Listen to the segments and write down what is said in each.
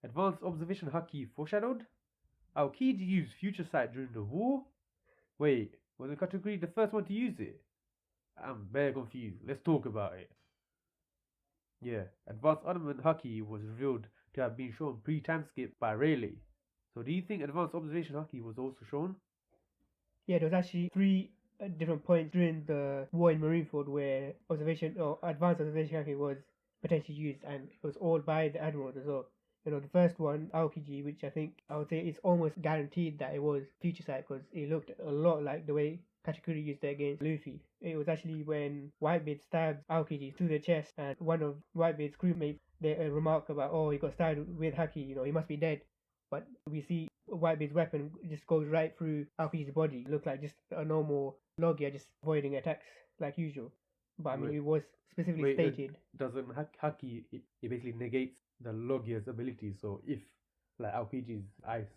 Advanced Observation Haki Foreshadowed? Aokiji used Future Sight during the war? Wait, was the Katakuri the first one to use it? I'm very confused. Let's talk about it. Yeah, Advanced Arnament Haki was revealed to have been shown pre-time skip by Rayleigh. So do you think Advanced Observation Haki was also shown? Yeah, there was actually 3 different points during the war in Marineford where Advanced Observation Haki was potentially used, and it was all by the Admirals as well. The first one, Aokiji, which I would say it's almost guaranteed that it was Future Sight because it looked a lot like the way Katakuri used it against Luffy. It was actually when Whitebeard stabbed Aokiji through the chest, and one of Whitebeard's crewmates, they remark about, oh, he got stabbed with Haki, he must be dead. But we see Whitebeard's weapon just goes right through Aokiji's body. It looked like just a normal Logia just avoiding attacks like usual. But I mean, it was specifically stated. Doesn't Haki, it basically negates the Logia's ability. So if, like Aokiji's ice,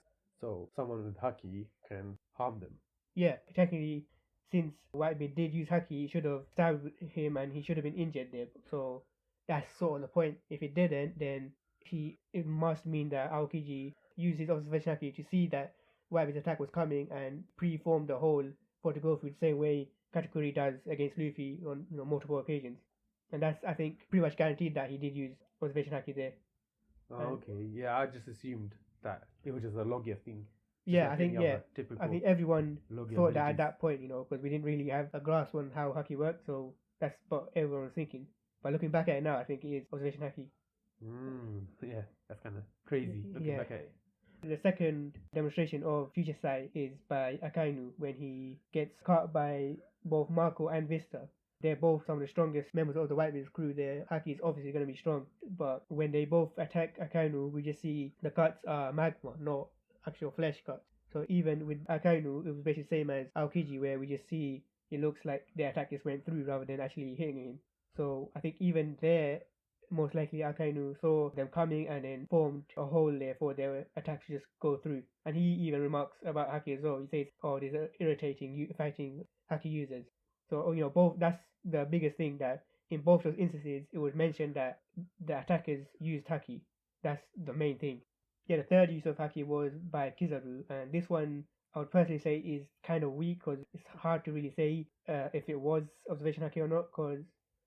so someone with Haki can harm them. Yeah, technically, since Whitebeard did use Haki, he should have stabbed him and he should have been injured there. So that's sort of the point. If it didn't, then it must mean that Aokiji used his observation Haki to see that Whitebeard's attack was coming and pre-formed the hole for to go through the same way Katakuri does against Luffy on multiple occasions. And that's, I think, pretty much guaranteed that he did use observation Haki there. Oh, okay. Yeah, I just assumed that it was just a Logia thing. Yeah, I think everyone thought that at that point, because we didn't really have a grasp on how Haki worked, so that's what everyone was thinking. But looking back at it now, I think it is observation Haki. Yeah, that's kind of crazy looking back at it. The second demonstration of Future Sight is by Akainu when he gets caught by both Marco and Vista. They're both some of the strongest members of the Whitebeard's crew. Their Haki is obviously going to be strong, but when they both attack Akainu, we just see the cuts are magma, not actual flesh cuts. So even with Akainu, it was basically the same as Aokiji, where we just see it looks like the attack just went through rather than actually hitting him. So I think even there, most likely Akainu saw them coming and then formed a hole there for their attack to just go through. And he even remarks about Haki as well. He says, oh, this is irritating fighting Haki users. So, both, that's the biggest thing, that in both those instances, it was mentioned that the attackers used Haki. That's the main thing. Yeah, the third use of Haki was by Kizaru, and this one I would personally say is kind of weak because it's hard to really say if it was observation Haki or not, because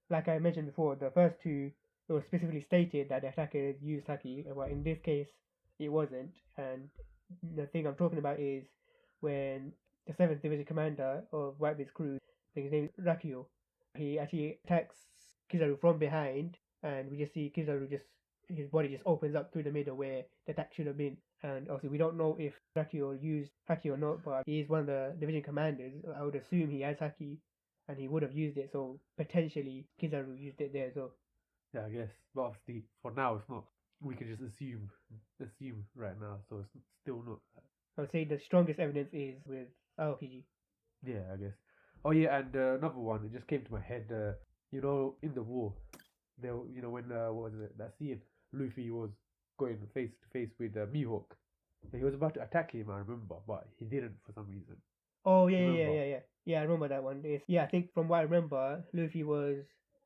like I mentioned before, the first two, it was specifically stated that the attackers used Haki, but in this case, it wasn't. And the thing I'm talking about is when the 7th Division Commander of Whitebeard's crew, I think his name is Rakuyo, he actually attacks Kizaru from behind, and we just see Kizaru his body just opens up through the middle where the attack should have been. And obviously we don't know if Rakuyo used Haki or not, but he is one of the division commanders. I would assume he has Haki and he would have used it, so potentially Kizaru used it there as well. Yeah, I guess. But obviously for now it's not. We can just assume right now, so it's still not. I would say the strongest evidence is with Aokiji. Yeah, I guess. Oh yeah, and another one, it just came to my head, in the war, there, when, what was it, that scene, Luffy was going face to face with Mihawk. He was about to attack him, I remember, but he didn't for some reason. Oh, yeah. Yeah, I remember that one. I think from what I remember, Luffy was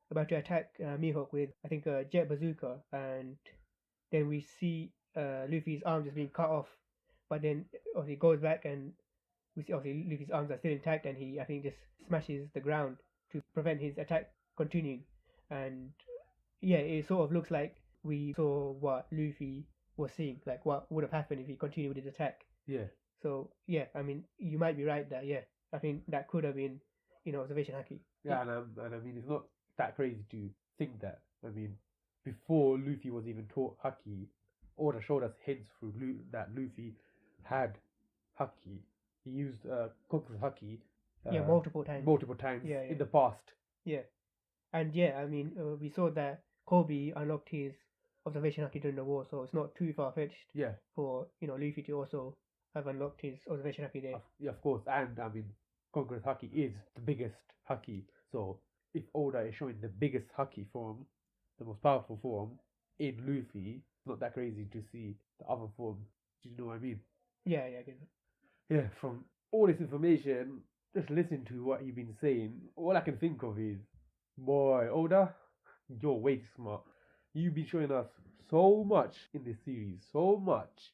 about to attack Mihawk with, I think, a jet bazooka, and then we see Luffy's arm just being cut off, but then obviously goes back and we see obviously Luffy's arms are still intact, and he, I think, just smashes the ground to prevent his attack continuing. And yeah, it sort of looks like we saw what Luffy was seeing, like what would have happened if he continued with his attack. Yeah. So yeah, I mean, you might be right that I think that could have been, observation Haki. Yeah, and I mean, it's not that crazy to think that. I mean, before Luffy was even taught Haki, Oda showed us hints through that Luffy had Haki. He used Koku's Haki. Multiple times. In the past. Yeah. And I mean, we saw that Kobe unlocked his observation Haki during the war, so it's not too far-fetched for, Luffy to also have unlocked his observation Haki there. Yeah, of course. And, I mean, Koku's Haki is the biggest Haki. So, if Oda is showing the biggest Haki form, the most powerful form, in Luffy, it's not that crazy to see the other form. Do you know what I mean? Yeah, I get it. Yeah, from all this information, just listening to what you've been saying, all I can think of is, boy, Oda, you're way too smart. You've been showing us so much in this series, so much,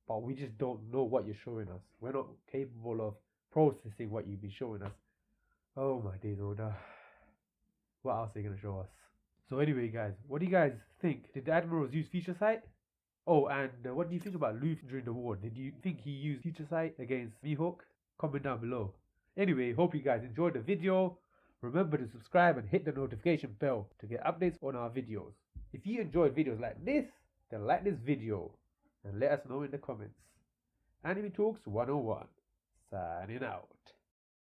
but we just don't know what you're showing us. We're not capable of processing what you've been showing us. Oh my days, Oda. What else are you gonna show us? So anyway, guys, what do you guys think? Did the Admirals use Future Sight? Oh, and what do you think about Luffy during the war? Did you think he used Future Sight against Mihawk? Comment down below. Anyway, hope you guys enjoyed the video. Remember to subscribe and hit the notification bell to get updates on our videos. If you enjoyed videos like this, then like this video and let us know in the comments. Anime Talks 101, signing out.